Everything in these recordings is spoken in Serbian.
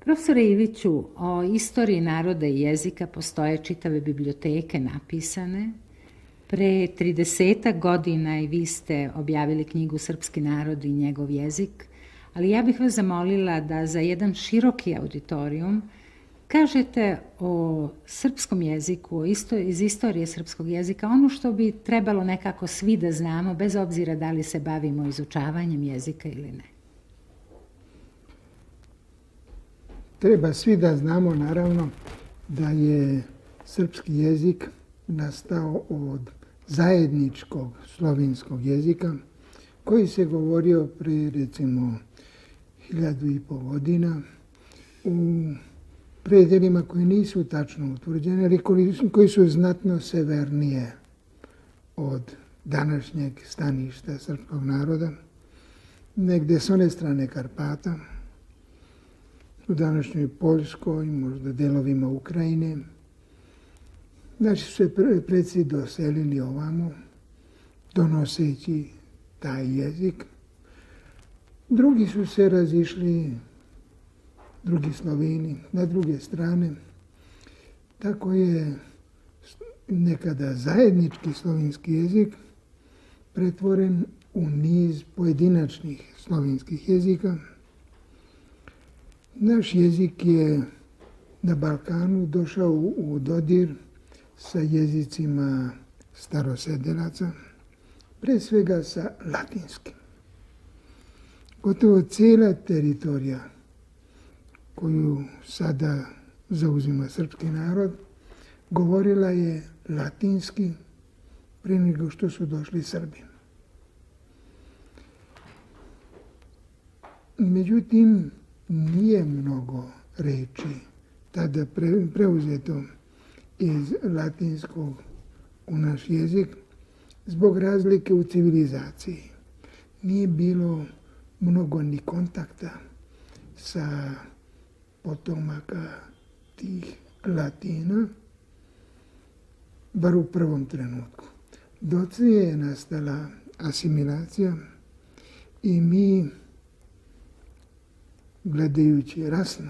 Profesore Iviću, o istoriji naroda i jezika postoje čitave biblioteke napisane. Pre 30 godina i vi ste objavili knjigu Srpski narod i njegov jezik, ali ja bih vas zamolila da za jedan široki auditorijum kažete o srpskom jeziku, iz istorije srpskog jezika, ono što bi trebalo nekako svi da znamo, bez obzira da li se bavimo izučavanjem jezika ili ne. Treba svi da znamo, naravno, da je srpski jezik nastao od zajedničkog slovenskog jezika koji se govorio pre, recimo, 1500 godina u predelima koji nisu tačno utvrđeni, ali koji su znatno severnije od današnjeg staništa srpskog naroda, negde s one strane Karpata, u današnjoj Poljskoj, možda delovima Ukrajine. Znači su se preci doselili ovamo, donoseći taj jezik. Drugi su se razišli, drugi Sloveni, na druge strane. Tako je nekada zajednički slovenski jezik pretvoren u niz pojedinačnih slovenskih jezika. Naš jezik je na Balkanu došao u dodir sa jezicima starosedelaca, pre svega sa latinskim. Gotovo cijela teritorija koju sada zauzima srpski narod govorila je latinski pre nego što su došli Srbi. Međutim, nije mnogo reči tada preuzeto iz latinskog u naš jezik zbog razlike u civilizaciji. Nije bilo mnogo ni kontakta sa potomaka tih Latina, bar u prvom trenutku. Doce je nastala asimilacija i mi, gledajući rasno,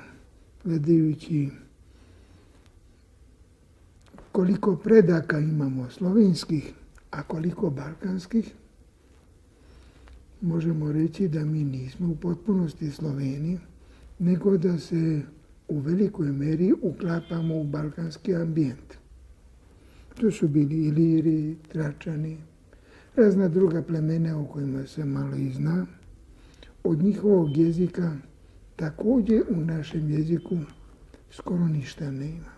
gledajući koliko predaka imamo slovenskih, a koliko balkanskih, možemo reći da mi nismo u potpunosti Sloveni, nego da se u velikoj meri uklapamo u balkanski ambijent. To su bili Iliri, Tračani, razna druga plemena o kojima se malo i zna. Od njihovog jezika također u našem jeziku skoro ništa nema.